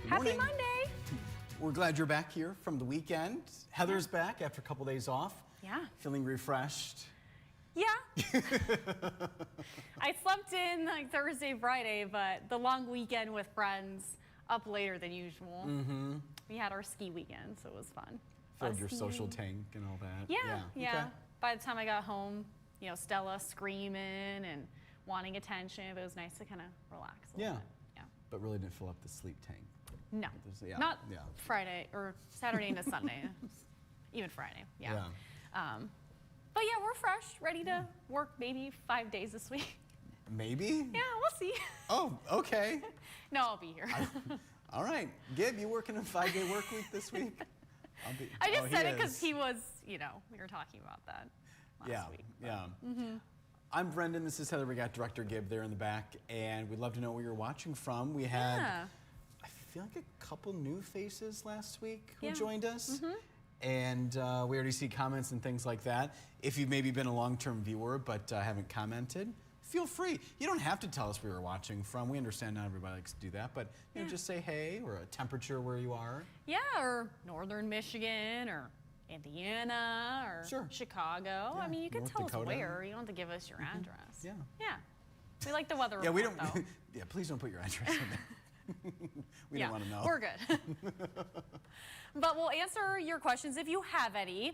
Happy Monday. We're glad you're back here from the weekend. Heather's back after a couple days off. Yeah. Feeling refreshed. Yeah. I slept in like Thursday, Friday, but the long weekend with friends up later than usual. Mm-hmm. We had our ski weekend, so it was fun. Filled your social tank and all that. Yeah. Okay. By the time I got home, you know, Stella screaming and wanting attention, but it was nice to kind of relax a little bit. Yeah. But really didn't fill up the sleep tank. No, not Friday or Saturday into Sunday, even Friday. Yeah. But yeah, we're fresh, ready to work maybe 5 days this week. Maybe? Yeah, we'll see. Oh, okay. No, I'll be here. All right. Gib, you working a 5-day work week this week? I just said it because he was, you know, we were talking about that last week. Yeah. I'm Brendan. This is Heather. We got Director Gib there in the back, and we'd love to know where you're watching from. We had, I feel like a couple new faces last week who joined us. And we already see comments and things like that. If you've maybe been a long-term viewer but haven't commented, feel free. You don't have to tell us where you're watching from. We understand not everybody likes to do that, but you know, just say hey or a temperature where you are. Yeah, or northern Michigan or Indiana or Chicago. Yeah, I mean, you can tell us where. You don't have to give us your address. Yeah. We like the weather report, we don't. though. Yeah, please don't put your address in there. We don't want to know. We're good. But we'll answer your questions if you have any.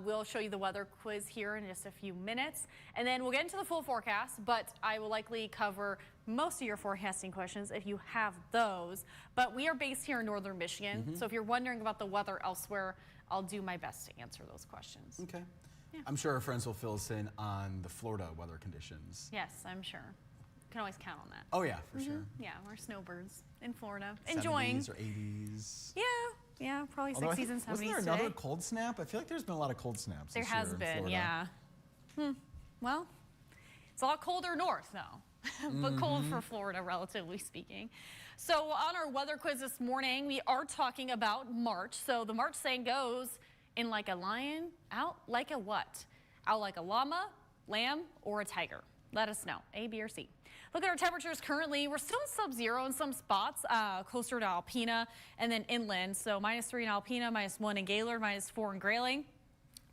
We'll show you the weather quiz here in just a few minutes. And then we'll get into the full forecast, but I will likely cover most of your forecasting questions if you have those. But we are based here in northern Michigan, so if you're wondering about the weather elsewhere, I'll do my best to answer those questions. Okay. Yeah. I'm sure our friends will fill us in on the Florida weather conditions. Yes, I'm sure. Can always count on that. Oh yeah, for sure. Yeah, we're snowbirds in Florida, enjoying. 70s or 80s. Yeah, probably 60s and 70s Wasn't there another cold snap? I feel like there's been a lot of cold snaps. There has been, yeah. Well, it's a lot colder north though, but cold for Florida, relatively speaking. So on our weather quiz this morning, we are talking about March. So the March saying goes, in like a lion, out like a what? Out like a llama, lamb, or a tiger? Let us know, A, B, or C. Look at our temperatures currently. We're still sub-zero in some spots, closer to Alpena and then inland. So -3 in Alpena, -1 in Gaylord, -4 in Grayling,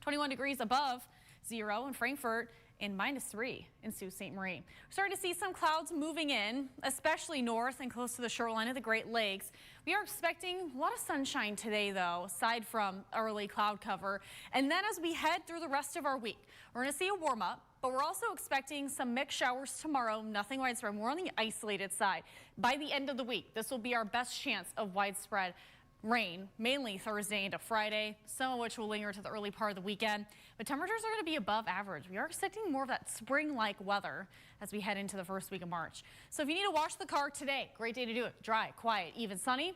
21 degrees above zero in Frankfort, and -3 in Sault Ste. Marie. We're starting to see some clouds moving in, especially north and close to the shoreline of the Great Lakes. We are expecting a lot of sunshine today, though, aside from early cloud cover. And then as we head through the rest of our week, we're going to see a warm-up. But we're also expecting some mixed showers tomorrow, nothing widespread. We're on the isolated side. By the end of the week, this will be our best chance of widespread rain, mainly Thursday into Friday, some of which will linger to the early part of the weekend. But temperatures are going to be above average. We are expecting more of that spring-like weather as we head into the first week of March. So if you need to wash the car today, great day to do it. Dry, quiet, even sunny.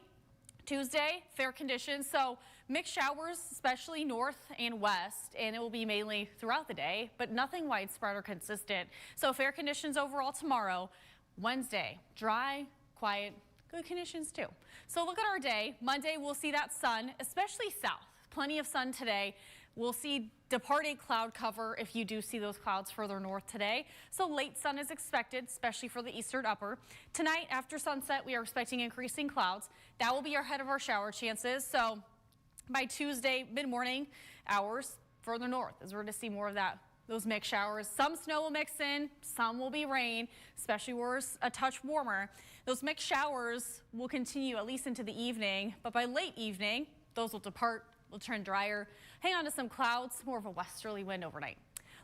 Tuesday, fair conditions, so mixed showers, especially north and west, and it will be mainly throughout the day, but nothing widespread or consistent. So fair conditions overall tomorrow. Wednesday, dry, quiet, good conditions too. So look at our day. Monday, we'll see that sun, especially south. Plenty of sun today. We'll see departing cloud cover if you do see those clouds further north today. So late sun is expected, especially for the eastern upper. Tonight, after sunset, we are expecting increasing clouds. That will be ahead of our shower chances. So by Tuesday, mid-morning hours, further north, as we're going to see more of that, those mixed showers. Some snow will mix in, some will be rain, especially where it's a touch warmer. Those mixed showers will continue at least into the evening, but by late evening, those will depart. Will turn drier. Hang on to some clouds, more of a westerly wind overnight.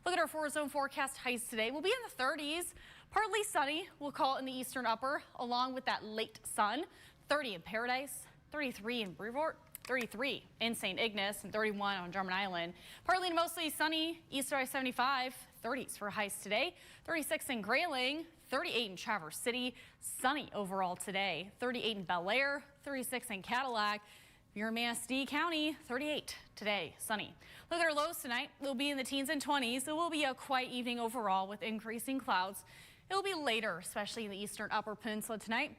Look at our 4-zone forecast highs today. We'll be in the 30s, partly sunny, we'll call it in the eastern upper, along with that late sun. 30 in Paradise, 33 in Brevoort, 33 in St. Ignace, and 31 on Drummond Island. Partly to mostly sunny, east of I-75, 30s for highs today. 36 in Grayling, 38 in Traverse City, sunny overall today. 38 in Bel Air, 36 in Cadillac. If you're in Manistee County, 38 today, sunny. Look at our lows tonight. They'll be in the teens and 20s. It will be a quiet evening overall with increasing clouds. It will be later, especially in the eastern upper peninsula tonight.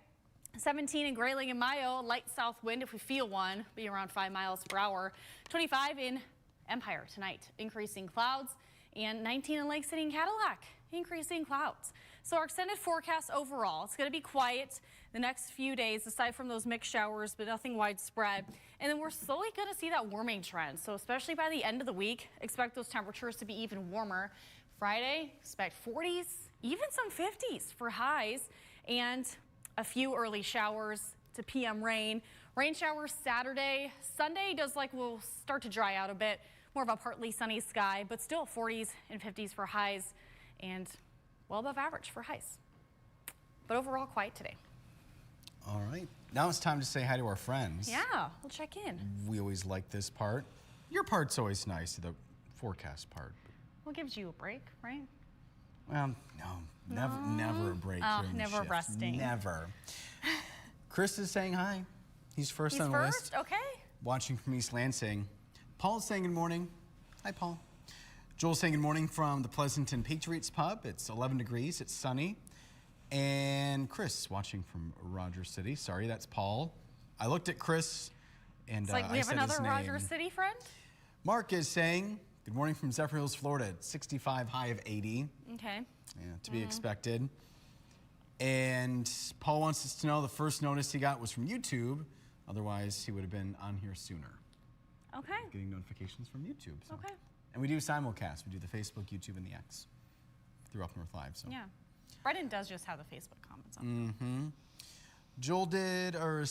17 in Grayling and Mayo, light south wind if we feel one, be around 5 miles per hour. 25 in Empire tonight, increasing clouds. and 19 in Lake City and Cadillac. Increasing clouds. So our extended forecast overall, it's going to be quiet the next few days aside from those mixed showers, but nothing widespread. And then we're slowly going to see that warming trend. So especially by the end of the week, expect those temperatures to be even warmer. Friday, expect 40s, even some 50s for highs, and a few early showers to PM rain. Rain showers Saturday. Sunday will start to dry out a bit. More of a partly sunny sky, but still 40s and 50s for highs and well above average for highs. But overall, quiet today. All right. Now it's time to say hi to our friends. Yeah, we'll check in. We always like this part. Your part's always nice, the forecast part. Well, it gives you a break, right? Well, no, never a break. Oh, during the never shift. resting. Never. Chris is saying hi. He's first on the list. Okay. Watching from East Lansing. Paul's saying good morning. Hi, Paul. Joel's saying good morning from the Pleasanton Patriots Pub. It's 11 degrees. It's sunny. And Chris watching from Rogers City. Sorry, that's Paul. I looked at Chris and It's like we I have said another his name. Rogers City friend. Mark is saying good morning from Zephyr Hills, Florida. 65, high of 80. Okay. Yeah, to be expected. And Paul wants us to know the first notice he got was from YouTube. Otherwise, he would have been on here sooner. Okay. Getting notifications from YouTube. So. Okay. And we do simulcast. We do the Facebook, YouTube, and the X through Up North Live. So. Yeah. Brendan does just have the Facebook comments on. Joel did our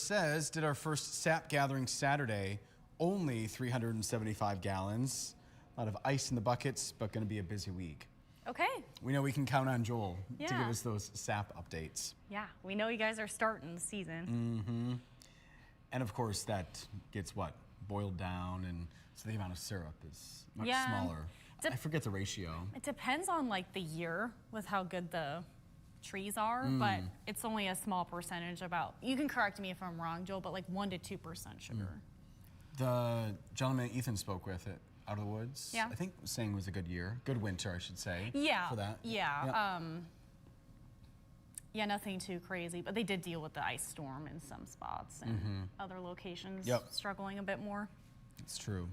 first sap gathering Saturday. Only 375 gallons. A lot of ice in the buckets, but going to be a busy week. Okay. We know we can count on Joel to give Yeah. us those sap updates. Yeah, we know you guys are starting the season. And of course, that gets what? Boiled down, and so the amount of syrup is much Yeah. smaller. I forget the ratio. It depends on like the year with how good the trees are, but it's only a small percentage. You can correct me if I'm wrong, Joel, but like 1 to 2% sugar. The gentleman Ethan spoke with at Out of the Woods, Yeah. I think was saying was a good year, good winter, I should say. Yeah. For that. Yeah. Yep. Yeah, nothing too crazy, but they did deal with the ice storm in some spots and other locations struggling a bit more. It's true.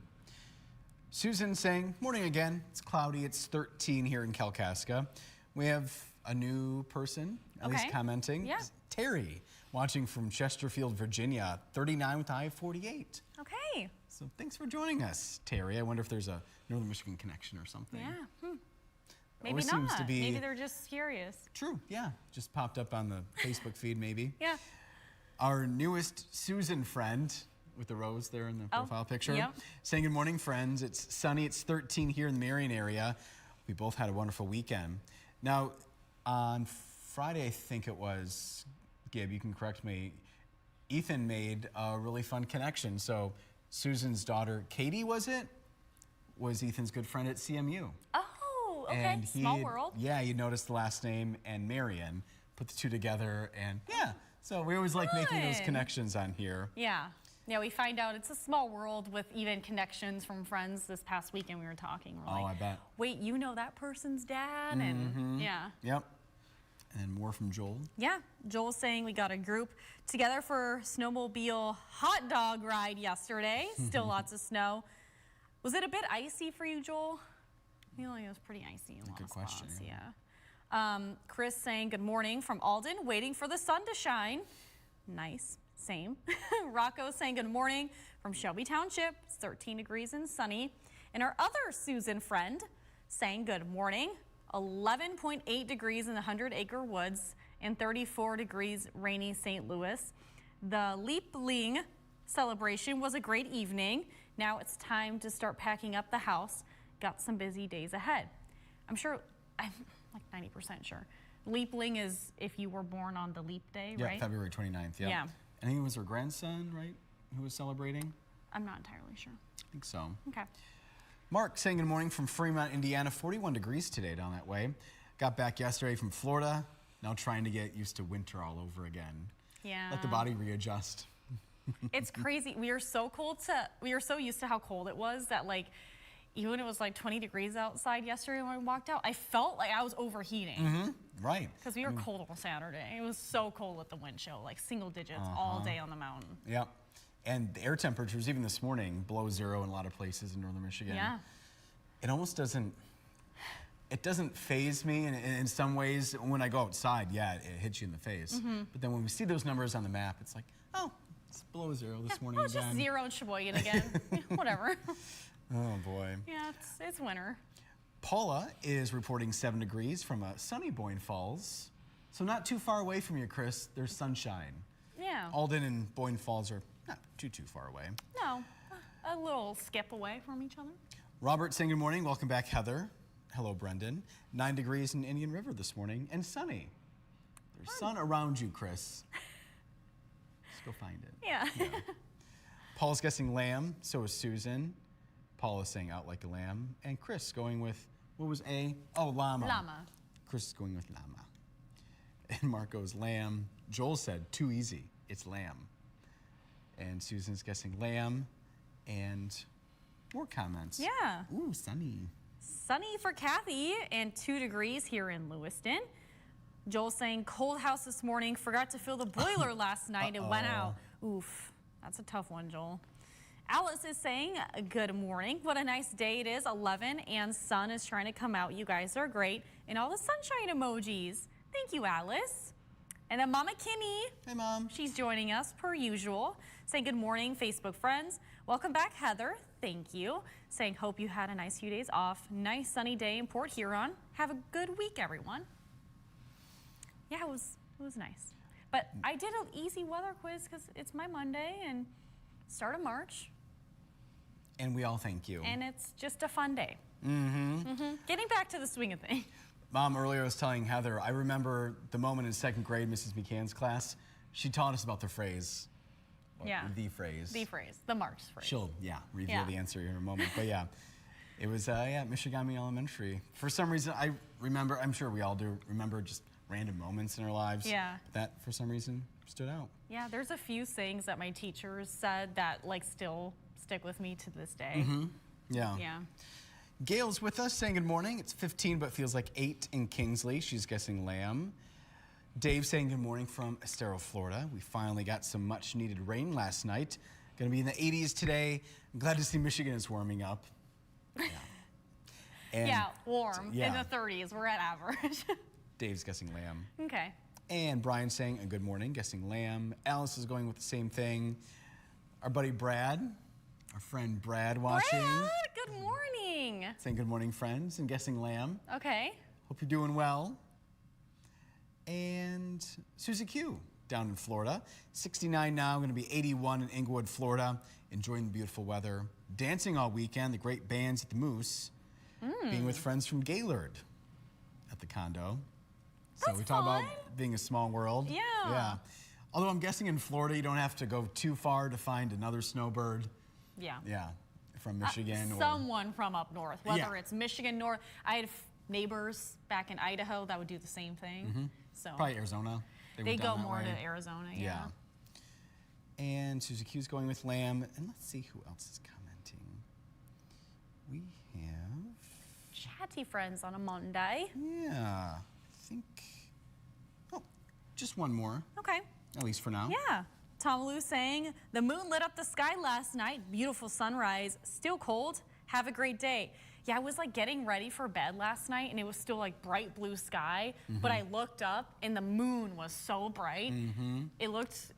Susan saying, morning again. It's cloudy. It's 13 here in Kalkaska. We have a new person, at least commenting. Yeah. Terry, watching from Chesterfield, Virginia, 39 with a high of 48. Okay. So thanks for joining us, Terry. I wonder if there's a Northern Michigan connection or something. Yeah. Maybe Always not. seems to be Maybe they're just curious. true. Yeah, just popped up on the Facebook feed, maybe. Yeah. Our newest Susan friend with the rose there in the profile picture, yep. saying good morning, friends. It's sunny. It's 13 here in the Marion area. We both had a wonderful weekend. Now, on Friday, I think it was, Gib, you can correct me. Ethan made a really fun connection. So Susan's daughter, Katie, was Ethan's good friend at CMU. Oh, okay. And Small world. Yeah, you noticed the last name and Marion, put the two together, and yeah. So we always like making those Fun. connections on here. Yeah. Yeah, we find out it's a small world with even connections from friends. This past weekend we were talking. We're Oh, like, I bet. wait, you know that person's dad? And yeah. Yep. And more from Joel. Yeah, Joel's saying we got a group together for snowmobile hot dog ride yesterday. Still lots of snow. Was it a bit icy for you, Joel? I feel like it was pretty icy in a lot of spots. question, Yeah. Chris saying good morning from Alden, waiting for the sun to shine. Nice. Same. Rocco saying good morning from Shelby Township. It's 13 degrees and sunny. And our other Susan friend saying good morning. 11.8 degrees in the 100-acre woods and 34 degrees rainy St. Louis. The Leapling celebration was a great evening. Now it's time to start packing up the house. Got some busy days ahead. I'm like 90% sure. Leapling is if you were born on the leap day, Yeah, right? February 29th. Yeah. I think it was her grandson, right, who was celebrating? I'm not entirely sure. I think so. Okay. Mark saying good morning from Fremont, Indiana. 41 degrees today down that way. Got back yesterday from Florida. Now trying to get used to winter all over again. Yeah. Let the body readjust. It's crazy. We are so used to how cold it was that like even when it was like 20 degrees outside yesterday when we walked out, I felt like I was overheating. Right. Because we were cold on Saturday. It was so cold at the wind chill, like single digits all day on the mountain. Yep. And the air temperatures, even this morning, below zero in a lot of places in northern Michigan. Yeah. It almost doesn't it doesn't faze me in some ways. When I go outside, yeah, it hits you in the face. But then when we see those numbers on the map, it's like, oh, it's below 0 this morning it's again. just 0 in Sheboygan again. Whatever. Oh, boy. Yeah, it's winter. Paula is reporting 7 degrees from a sunny Boyne Falls. So not too far away from you, Chris. There's sunshine. Yeah. Alden and Boyne Falls are not too far away. No, a little skip away from each other. Robert saying good morning. Welcome back, Heather. Hello, Brendan. 9 degrees in Indian River this morning and sunny. There's sun around you, Chris. Just go find it. Yeah. Paul's guessing lamb. So is Susan. Paul is saying out like a lamb. And Chris going with, what was A? Oh, llama. Llama. Chris is going with llama. And Mark goes lamb. Joel said, too easy. It's lamb. And Susan's guessing lamb. And more comments. Yeah. Ooh, sunny. Sunny for Kathy and 2 degrees here in Lewiston. Joel saying cold house this morning. Forgot to fill the boiler last night. It went out. Oof. That's a tough one, Joel. Alice is saying good morning. What a nice day it is. 11 and sun is trying to come out. You guys are great. And all the sunshine emojis. Thank you, Alice. And then Mama Kinney. Hey, Mom. She's joining us per usual. Saying good morning, Facebook friends. Welcome back, Heather. Thank you. Saying hope you had a nice few days off. Nice sunny day in Port Huron. Have a good week, everyone. Yeah, it was nice. But I did an easy weather quiz because it's my Monday and start of March. And we all thank you. And it's just a fun day. Getting back to the swing of things. Mom, earlier I was telling Heather, I remember the moment in 2nd grade, Mrs. McCann's class, she taught us about the phrase. Well, Yeah. The phrase. The phrase. The March phrase. She'll, reveal the answer here in a moment. But yeah, it was, Michigami Elementary. For some reason, I remember, I'm sure we all do, remember just random moments in our lives. Yeah. That, for some reason, stood out. Yeah, there's a few things that my teachers said that like still stick with me to this day. Yeah. Yeah. Gail's with us saying good morning. It's 15, but feels like 8 in Kingsley. She's guessing lamb. Dave saying good morning from Estero, Florida. We finally got some much needed rain last night. Going to be in the 80s today. I'm glad to see Michigan is warming up. Yeah. And Yeah, warm. yeah. In the 30s. We're at average. Dave's guessing lamb. Okay. And Brian saying a good morning, guessing lamb. Alice is going with the same thing. Our buddy Brad, our friend Brad watching. Brad, good morning. Saying good morning, friends, and guessing lamb. Okay. Hope you're doing well. And Susie Q down in Florida. 69 now, going to be 81 in Inglewood, Florida. Enjoying the beautiful weather. Dancing all weekend, the great bands at the Moose. Being with friends from Gaylord at the condo. So we talk about being a small world. Yeah. Yeah. Although I'm guessing in Florida, you don't have to go too far to find another snowbird. Yeah. Yeah. From Michigan or Someone from up north, whether Yeah. it's Michigan north. I had neighbors back in Idaho that would do the same thing. So probably Arizona. they went go down that more way. to Arizona. Yeah. And Susie Q's going with lamb. And let's see who else is commenting. We have, Chatty friends on a Monday. yeah, I think, oh, just one more, Okay. at least for now. Yeah. Tom Lou saying, the moon lit up the sky last night. Beautiful sunrise. Still cold. Have a great day. Yeah, I was like getting ready for bed last night and it was still like bright blue sky. But I looked up and the moon was so bright. It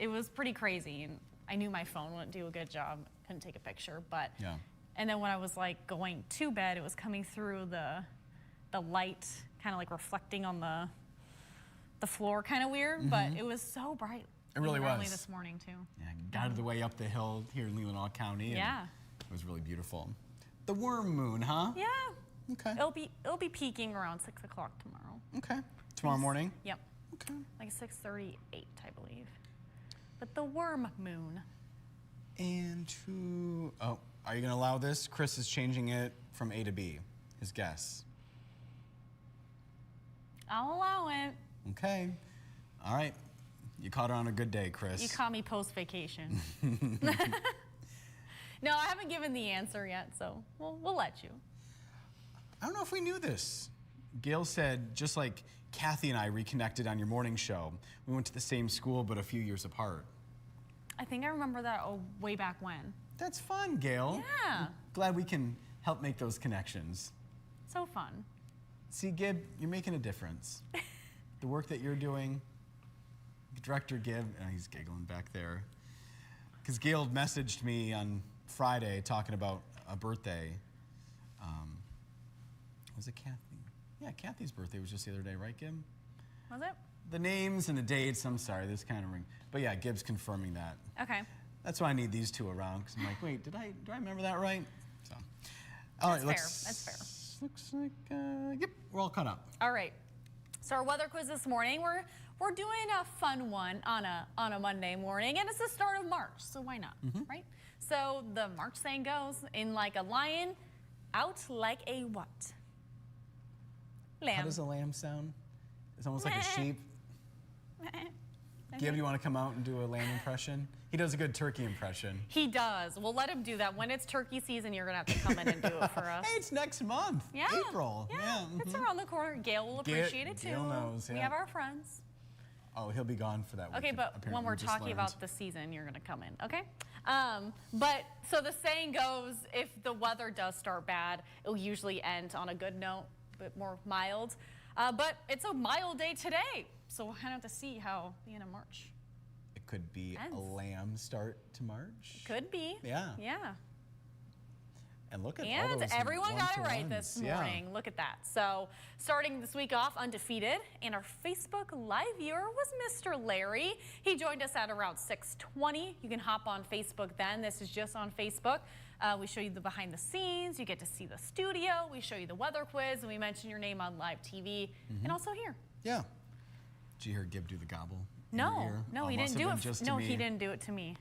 was pretty crazy. And I knew my phone wouldn't do a good job. Couldn't take a picture. But Yeah. and then when I was like going to bed, it was coming through the light, kind of like reflecting on the floor, kind of weird. But it was so bright. It really Early was. this morning too. Yeah, guided the way up the hill here in Leelanau County. And Yeah. it was really beautiful. The worm moon, huh? Yeah. Okay. It'll be peaking around 6 o'clock tomorrow. Okay. Tomorrow morning? Yep. Okay. Like 6:38, I believe. But the worm moon. And who, oh, are you going to allow this? Chris is changing it from A to B, his guess. I'll allow it. Okay. All right. You caught her on a good day, Chris. You caught me post vacation. No, I haven't given the answer yet, so we'll let you. I don't know if we knew this. Gail said, just like Kathy and I reconnected on your morning show, we went to the same school but a few years apart. I think I remember that way back when. That's fun, Gail. Yeah. I'm glad we can help make those connections. So fun. See, Gib, you're making a difference. The work that you're doing, Director Gib, he's giggling back there. Because Gail messaged me on Friday talking about a birthday. Was it Kathy? Yeah, Kathy's birthday was just the other day, right, Gib? Was it? The names and the dates, I'm sorry, this kind of ring. But yeah, Gib's confirming that. Okay. That's why I need these two around, because I'm like, wait, do I remember that right? So, all right, That's fair. Looks like, yep, we're all caught up. All right. So our weather quiz this morning, we're doing a fun one on a Monday morning, and it's the start of March, so why not, right? So the March saying goes, in like a lion, out like a what? Lamb. How does a lamb sound? It's almost like a sheep. Gib, you want to come out and do a lamb impression? He does a good turkey impression. He does. We'll let him do that. When it's turkey season, you're going to have to come in and do it for us. Hey, it's next month. Yeah. April. Yeah. It's around the corner. Gail will appreciate it too. Gail knows, yeah. We have our friends. Oh, he'll be gone for that week. Okay, but when we're talking about the season, you're going to come in, okay? But so the saying goes, if the weather does start bad, it'll usually end on a good note, a bit more mild. But it's a mild day today, so we'll kind of have to see how the end of March It could be ends. a lamb start to March. Could be. Yeah. Yeah. And look at all And those everyone got it right one-to-ones. this morning. Look at that. So starting this week off undefeated, and our Facebook Live viewer was Mr. Larry. He joined us at around 6:20. You can hop on Facebook then. This is just on Facebook. We show you the behind the scenes. You get to see the studio. We show you the weather quiz, and we mention your name on live TV and also here. Yeah. Did you hear Gib do the gobble? in No, your ear? no, Oh, he must didn't have do been it. just to No, me. he didn't do it to me.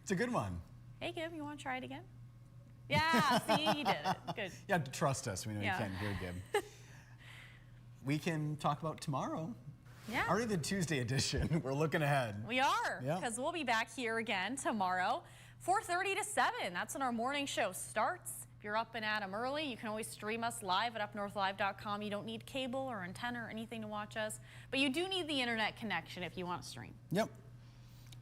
It's a good one. Hey, Gib, you want to try it again? Yeah, see, he did it. Good. You have to trust us. We know Yeah. you can't hear Gib. We can talk about tomorrow. Yeah. Already the Tuesday edition. We're looking ahead. We are, Yeah. because we'll be back here again tomorrow, 4:30 to 7. That's when our morning show starts. If you're up and at 'em early, you can always stream us live at upnorthlive.com. You don't need cable or antenna or anything to watch us, but you do need the internet connection if you want to stream. Yep.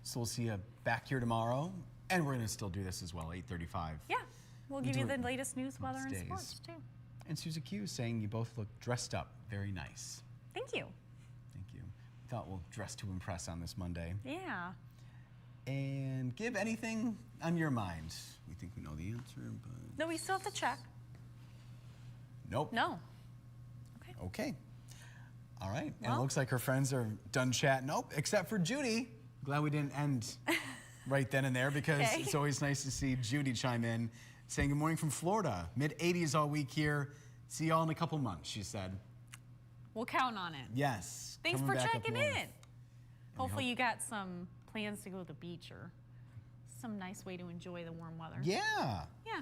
So we'll see you back here tomorrow. And we're going to still do this as well, 8:35. Yeah, we'll We give do you the it latest news, weather, and most sports days. too. And Susie Q saying you both look dressed up. Very nice. Thank you. Thank you. We thought we'll dress to impress on this Monday. Yeah. And Gib, anything on your mind? We think we know the answer, but No, we still have to check. nope. No. Okay. All right. And it Well- looks like her friends are done chatting. Nope, except for Judy. Glad we didn't end right then and there because Okay. it's always nice to see Judy chime in saying good morning from Florida. Mid-80s all week here. See y'all in a couple months, she said. We'll count on it. Yes. Thanks coming for back up checking north. in. Hopefully you got some plans to go to the beach or some nice way to enjoy the warm weather. Yeah. Yeah.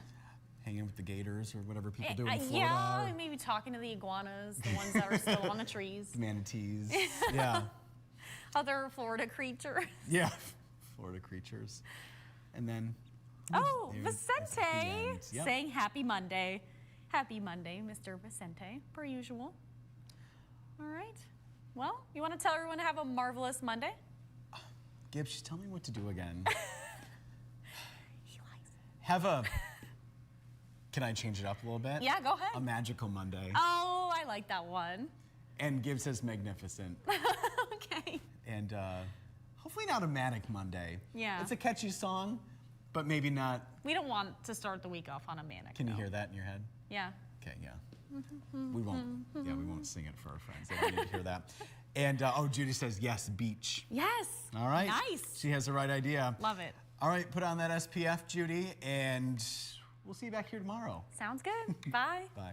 Hanging with the gators or whatever people do in Florida. Yeah, or maybe talking to the iguanas, the ones that are still on the trees. the manatees. Yeah. Other Florida creatures. Yeah. Florida creatures. And then. Oh, that's at the Vicente end. Yep. saying happy Monday. Happy Monday, Mr. Vicente, per usual. All right. Well, you want to tell everyone to have a marvelous Monday? Gibbs, tell me what to do again. He likes it. Have a. Can I change it up a little bit? Yeah, go ahead. A magical Monday. Oh, I like that one. And Gibbs says magnificent. Okay. And hopefully not a manic Monday. Yeah. It's a catchy song, but maybe not. We don't want to start the week off on a manic Can you note. hear that in your head? Yeah. Okay, yeah. We won't. Yeah, we won't sing it for our friends. They don't need to hear that. And oh, Judy says yes, beach. Yes. All right. Nice. She has the right idea. Love it. All right, put on that SPF, Judy, and we'll see you back here tomorrow. Sounds good. Bye. Bye.